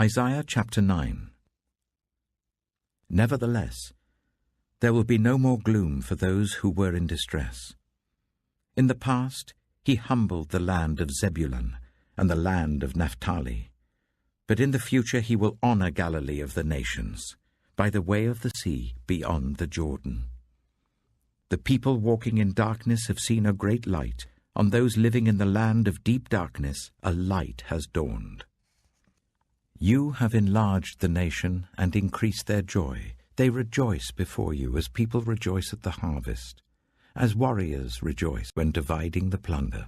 Isaiah chapter 9. Nevertheless, there will be no more gloom for those who were in distress. In the past he humbled the land of Zebulun and the land of Naphtali. But in the future he will honor Galilee of the nations, by the way of the sea beyond the Jordan. The people walking in darkness have seen a great light. On those living in the land of deep darkness a light has dawned. You have enlarged the nation and increased their joy. They rejoice before you as people rejoice at the harvest, as warriors rejoice when dividing the plunder.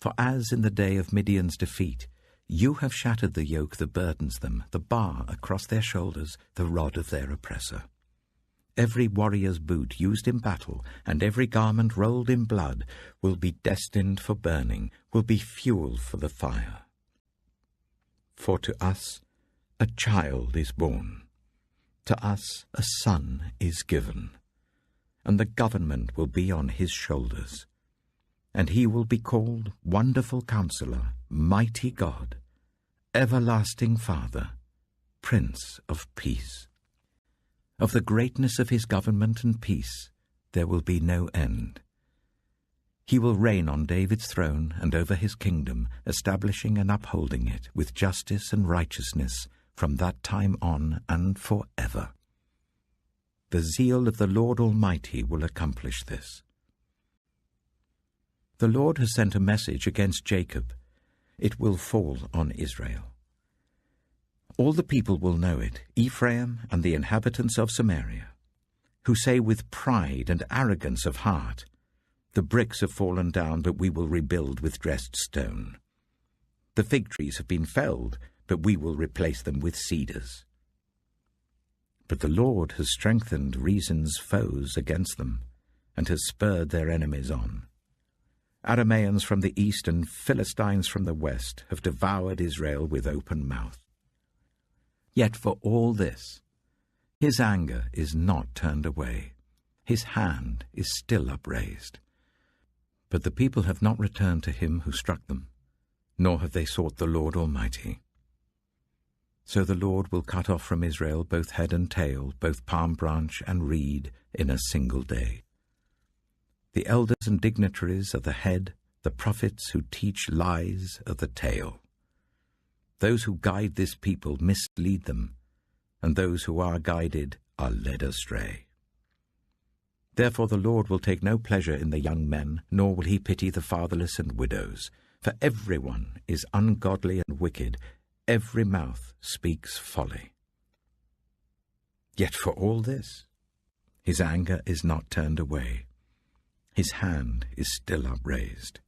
For as in the day of Midian's defeat, you have shattered the yoke that burdens them, the bar across their shoulders, the rod of their oppressor. Every warrior's boot used in battle and every garment rolled in blood will be destined for burning, will be fuel for the fire. For to us a child is born, to us a son is given, and the government will be on his shoulders. And he will be called Wonderful Counselor, Mighty God, Everlasting Father, Prince of Peace. Of the greatness of his government and peace there will be no end. He will reign on David's throne and over his kingdom, establishing and upholding it with justice and righteousness from that time on and forever. The zeal of the Lord Almighty will accomplish this. The Lord has sent a message against Jacob. It will fall on Israel. All the people will know it, Ephraim and the inhabitants of Samaria, who say with pride and arrogance of heart, the bricks have fallen down, but we will rebuild with dressed stone. The fig trees have been felled, but we will replace them with cedars. But the Lord has strengthened Reason's foes against them, and has spurred their enemies on. Arameans from the east and Philistines from the west have devoured Israel with open mouth. Yet for all this, his anger is not turned away. His hand is still upraised. But the people have not returned to him who struck them, nor have they sought the Lord Almighty. So the Lord will cut off from Israel both head and tail, both palm branch and reed, in a single day. The elders and dignitaries are the head, the prophets who teach lies are the tail. Those who guide this people mislead them, and those who are guided are led astray. Therefore the Lord will take no pleasure in the young men, nor will he pity the fatherless and widows. For everyone is ungodly and wicked, every mouth speaks folly. Yet for all this, his anger is not turned away. His hand is still upraised.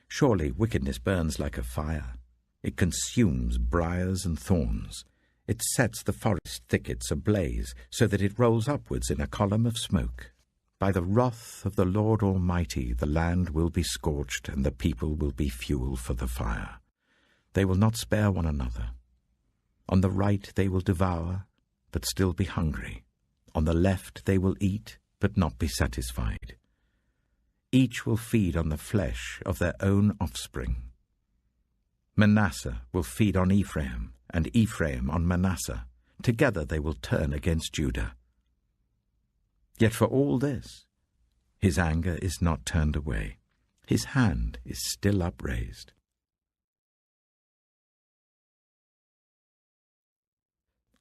Surely wickedness burns like a fire. It consumes briars and thorns. It sets the forest thickets ablaze, so that it rolls upwards in a column of smoke. By the wrath of the Lord Almighty the land will be scorched, and the people will be fuel for the fire. They will not spare one another. On the right they will devour, but still be hungry. On the left they will eat, but not be satisfied. Each will feed on the flesh of their own offspring. Manasseh will feed on Ephraim, and Ephraim on Manasseh. Together they will turn against Judah. Yet for all this, his anger is not turned away. His hand is still upraised.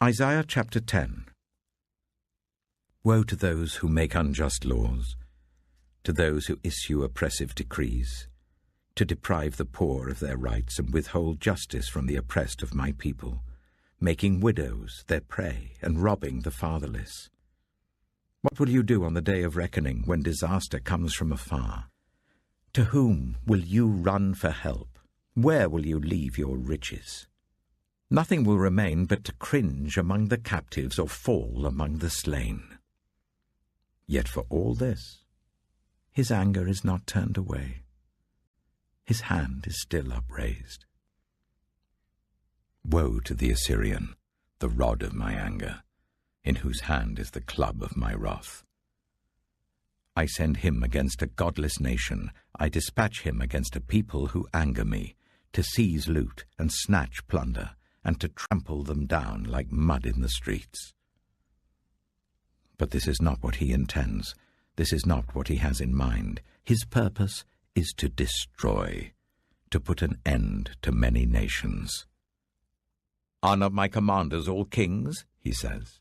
Isaiah chapter 10. Woe to those who make unjust laws, to those who issue oppressive decrees, to deprive the poor of their rights and withhold justice from the oppressed of my people, making widows their prey and robbing the fatherless. What will you do on the day of reckoning when disaster comes from afar? To whom will you run for help? Where will you leave your riches? Nothing will remain but to cringe among the captives or fall among the slain. Yet for all this, his anger is not turned away. His hand is still upraised. Woe to the Assyrian, the rod of my anger, in whose hand is the club of my wrath. I send him against a godless nation. I dispatch him against a people who anger me, to seize loot and snatch plunder, and to trample them down like mud in the streets. But this is not what he intends. This is not what he has in mind. His purpose is to destroy, to put an end to many nations. Are not my commanders all kings? He says.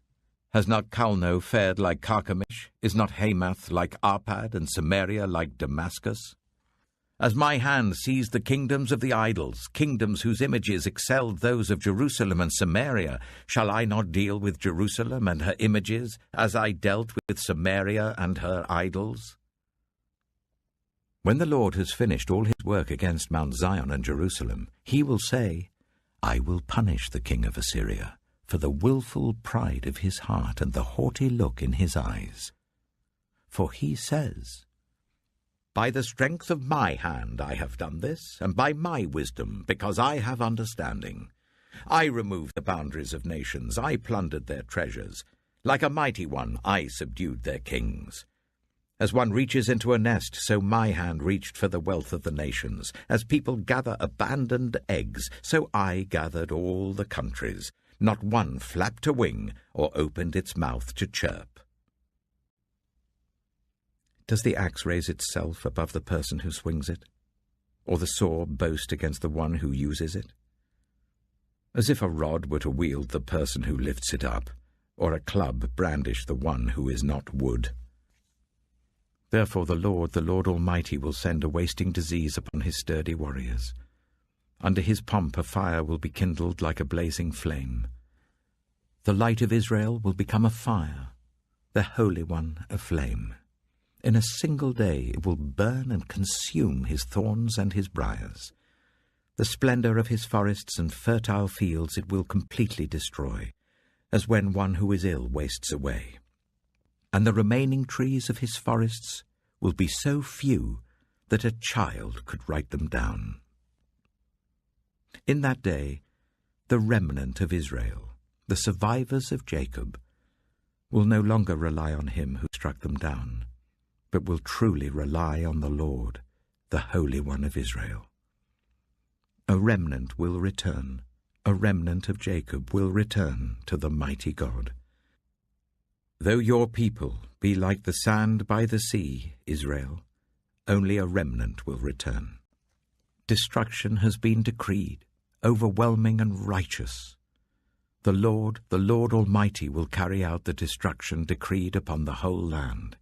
Has not Calno fared like Carchemish? Is not Hamath like Arpad, and Samaria like Damascus? As my hand seized the kingdoms of the idols, kingdoms whose images excelled those of Jerusalem and Samaria, shall I not deal with Jerusalem and her images, as I dealt with Samaria and her idols? When the Lord has finished all his work against Mount Zion and Jerusalem, he will say, I will punish the king of Assyria for the willful pride of his heart and the haughty look in his eyes. For he says, By the strength of my hand I have done this, and by my wisdom, because I have understanding. I removed the boundaries of nations, I plundered their treasures. Like a mighty one, I subdued their kings. As one reaches into a nest, so my hand reached for the wealth of the nations. As people gather abandoned eggs, so I gathered all the countries. Not one flapped a wing or opened its mouth to chirp. Does the axe raise itself above the person who swings it? Or the saw boast against the one who uses it? As if a rod were to wield the person who lifts it up, or a club brandish the one who is not wood. Therefore the Lord Almighty, will send a wasting disease upon his sturdy warriors. Under his pomp a fire will be kindled like a blazing flame. The light of Israel will become a fire, the Holy One a flame. In a single day it will burn and consume his thorns and his briars. The splendor of his forests and fertile fields it will completely destroy, as when one who is ill wastes away. And the remaining trees of his forests will be so few that a child could write them down. In that day, the remnant of Israel, the survivors of Jacob, will no longer rely on him who struck them down, but will truly rely on the Lord, the Holy One of Israel. A remnant will return, a remnant of Jacob will return to the mighty God. Though your people be like the sand by the sea, Israel, only a remnant will return. Destruction has been decreed, overwhelming and righteous. The Lord Almighty, will carry out the destruction decreed upon the whole land.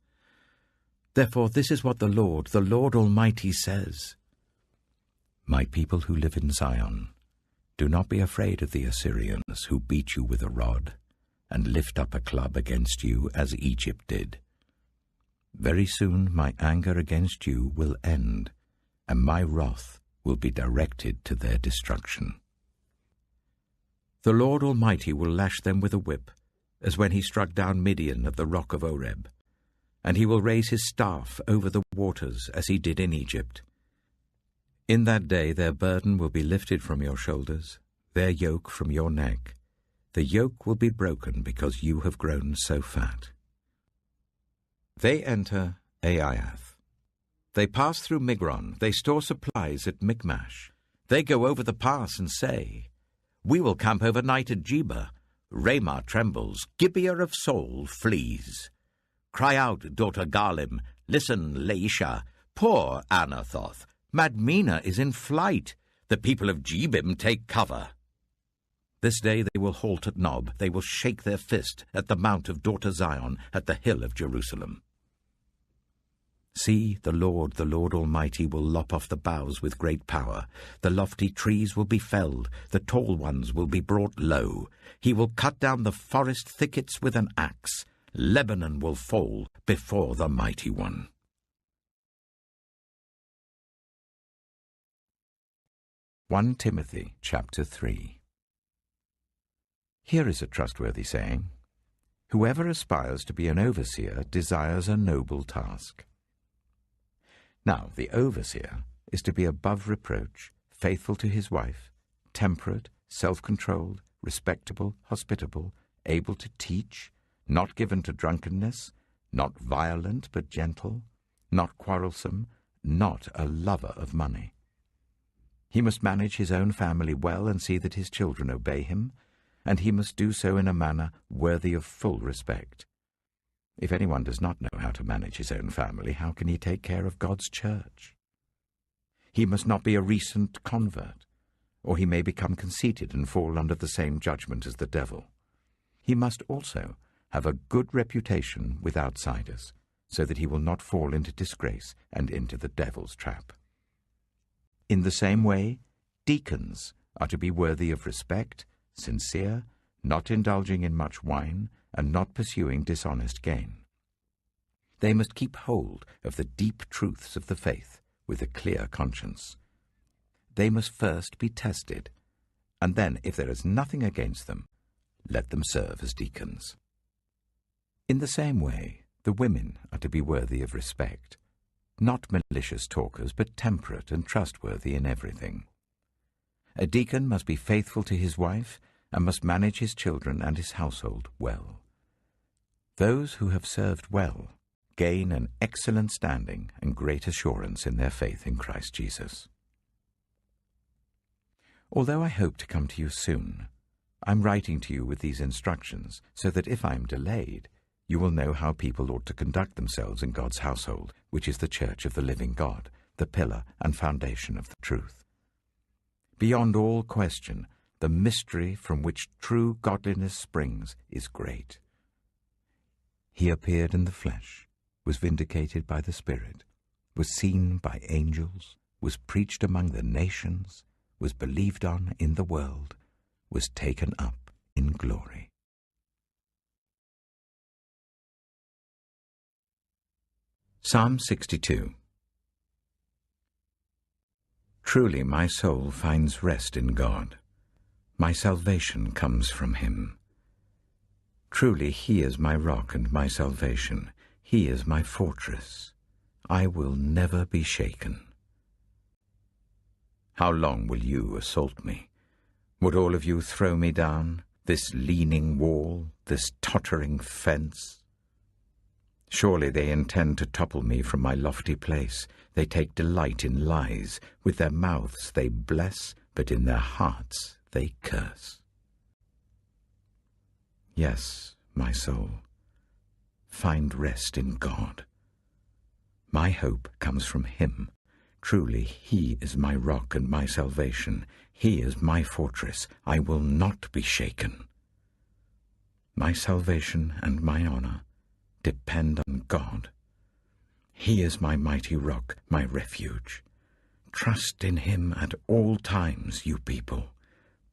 Therefore this is what the Lord Almighty says. My people who live in Zion, do not be afraid of the Assyrians who beat you with a rod, and lift up a club against you as Egypt did. Very soon my anger against you will end, and my wrath will be directed to their destruction. The Lord Almighty will lash them with a whip, as when he struck down Midian at the rock of Oreb, and he will raise his staff over the waters as he did in Egypt. In that day their burden will be lifted from your shoulders, their yoke from your neck. The yoke will be broken because you have grown so fat. They enter Aiath. They pass through Migron. They store supplies at Michmash. They go over the pass and say, We will camp overnight at Geba. Ramah trembles. Gibeah of Saul flees. Cry out, daughter Garlim. Listen, Laisha. Poor Anathoth. Madmenah is in flight. The people of Jebim take cover. This day they will halt at Nob. They will shake their fist at the mount of daughter Zion, at the hill of Jerusalem. See, the Lord Almighty, will lop off the boughs with great power. The lofty trees will be felled. The tall ones will be brought low. He will cut down the forest thickets with an axe. Lebanon will fall before the mighty one. 1 Timothy chapter 3. Here is a trustworthy saying. Whoever aspires to be an overseer desires a noble task. Now, the overseer is to be above reproach, faithful to his wife, temperate, self-controlled, respectable, hospitable, able to teach, not given to drunkenness, not violent but gentle, not quarrelsome, not a lover of money. He must manage his own family well and see that his children obey him, and he must do so in a manner worthy of full respect. If anyone does not know how to manage his own family, how can he take care of God's church? He must not be a recent convert, or he may become conceited and fall under the same judgment as the devil. He must also have a good reputation with outsiders, so that he will not fall into disgrace and into the devil's trap. In the same way, deacons are to be worthy of respect, sincere, not indulging in much wine, and not pursuing dishonest gain. They must keep hold of the deep truths of the faith with a clear conscience. They must first be tested, and then, if there is nothing against them, let them serve as deacons. In the same way, the women are to be worthy of respect, not malicious talkers, but temperate and trustworthy in everything. A deacon must be faithful to his wife and must manage his children and his household well. Those who have served well gain an excellent standing and great assurance in their faith in Christ Jesus. Although I hope to come to you soon, I'm writing to you with these instructions so that if I'm delayed, you will know how people ought to conduct themselves in God's household, which is the church of the living God, the pillar and foundation of the truth. Beyond all question, the mystery from which true godliness springs is great. He appeared in the flesh, was vindicated by the Spirit, was seen by angels, was preached among the nations, was believed on in the world, was taken up in glory. Psalm 62. Truly my soul finds rest in God. My salvation comes from him. Truly he is my rock and my salvation. He is my fortress. I will never be shaken. How long will you assault me? Would all of you throw me down, this leaning wall, this tottering fence? Surely they intend to topple me from my lofty place. They take delight in lies. With their mouths they bless, but in their hearts they curse. Yes, my soul, find rest in God. My hope comes from him. Truly he is my rock and my salvation. He is my fortress. I will not be shaken. My salvation and my honor depend on God. He is my mighty rock, my refuge. Trust in him at all times, you people.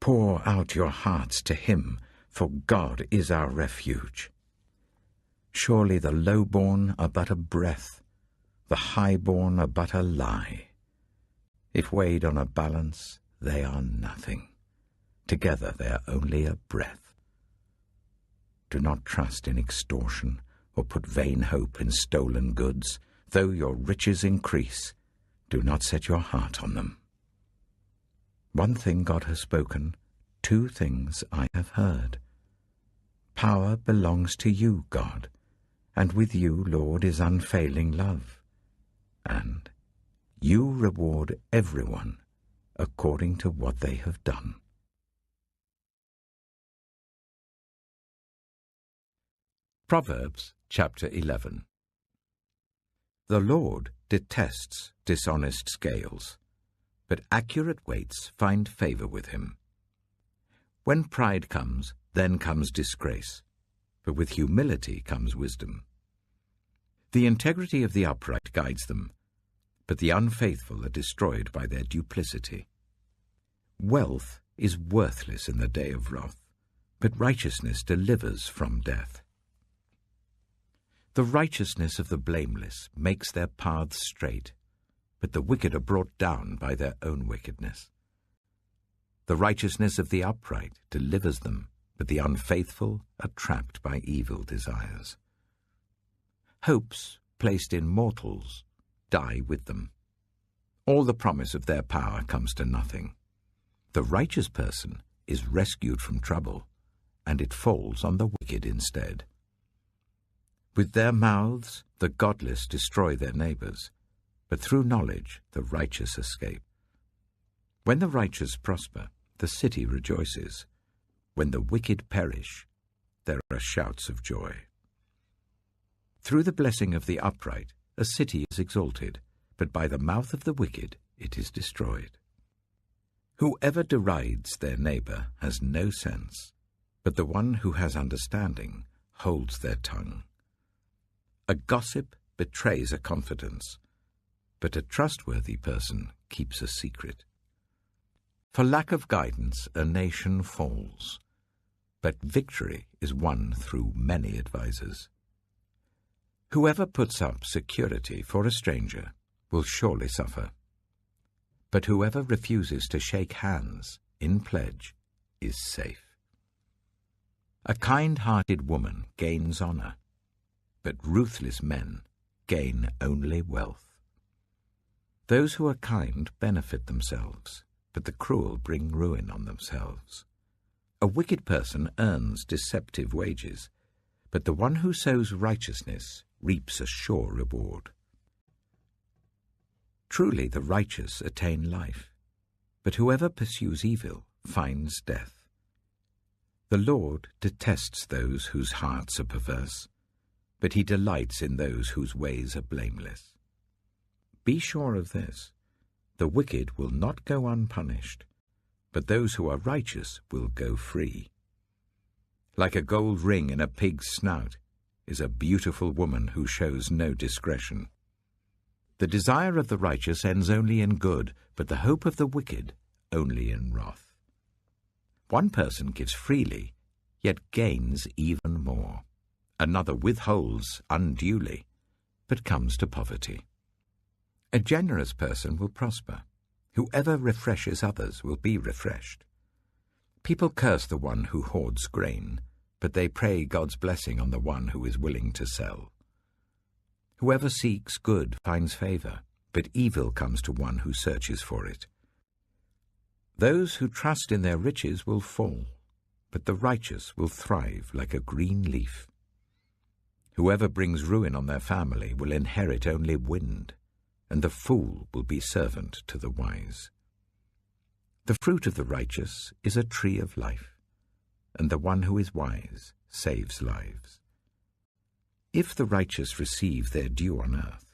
Pour out your hearts to him, for God is our refuge. Surely the low-born are but a breath, the high-born are but a lie. If weighed on a balance, they are nothing. Together they are only a breath. Do not trust in extortion, or put vain hope in stolen goods. Though your riches increase, do not set your heart on them. One thing God has spoken, two things I have heard. Power belongs to you, God, and with you, Lord, is unfailing love. And you reward everyone according to what they have done. Proverbs chapter 11. The Lord detests dishonest scales, but accurate weights find favor with him. When pride comes, then comes disgrace, but with humility comes wisdom. The integrity of the upright guides them, but the unfaithful are destroyed by their duplicity. Wealth is worthless in the day of wrath, but righteousness delivers from death. The righteousness of the blameless makes their paths straight, but the wicked are brought down by their own wickedness. The righteousness of the upright delivers them, but the unfaithful are trapped by evil desires. Hopes placed in mortals die with them. All the promise of their power comes to nothing. The righteous person is rescued from trouble, and it falls on the wicked instead. With their mouths the godless destroy their neighbors, but through knowledge the righteous escape. When the righteous prosper, the city rejoices. When the wicked perish, there are shouts of joy. Through the blessing of the upright, a city is exalted, but by the mouth of the wicked it is destroyed. Whoever derides their neighbor has no sense, but the one who has understanding holds their tongue. A gossip betrays a confidence, but a trustworthy person keeps a secret. For lack of guidance, a nation falls, but victory is won through many advisers. Whoever puts up security for a stranger will surely suffer, but whoever refuses to shake hands in pledge is safe. A kind-hearted woman gains honor, but ruthless men gain only wealth. Those who are kind benefit themselves, but the cruel bring ruin on themselves. A wicked person earns deceptive wages, but the one who sows righteousness reaps a sure reward. Truly the righteous attain life, but whoever pursues evil finds death. The Lord detests those whose hearts are perverse, but he delights in those whose ways are blameless. Be sure of this, the wicked will not go unpunished, but those who are righteous will go free. Like a gold ring in a pig's snout is a beautiful woman who shows no discretion. The desire of the righteous ends only in good, but the hope of the wicked only in wrath. One person gives freely, yet gains even more. Another withholds unduly, but comes to poverty. A generous person will prosper. Whoever refreshes others will be refreshed. People curse the one who hoards grain, but they pray God's blessing on the one who is willing to sell. Whoever seeks good finds favor, but evil comes to one who searches for it. Those who trust in their riches will fall, but the righteous will thrive like a green leaf. Whoever brings ruin on their family will inherit only wind, and the fool will be servant to the wise. The fruit of the righteous is a tree of life, and the one who is wise saves lives. If the righteous receive their due on earth,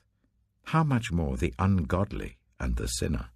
how much more the ungodly and the sinner?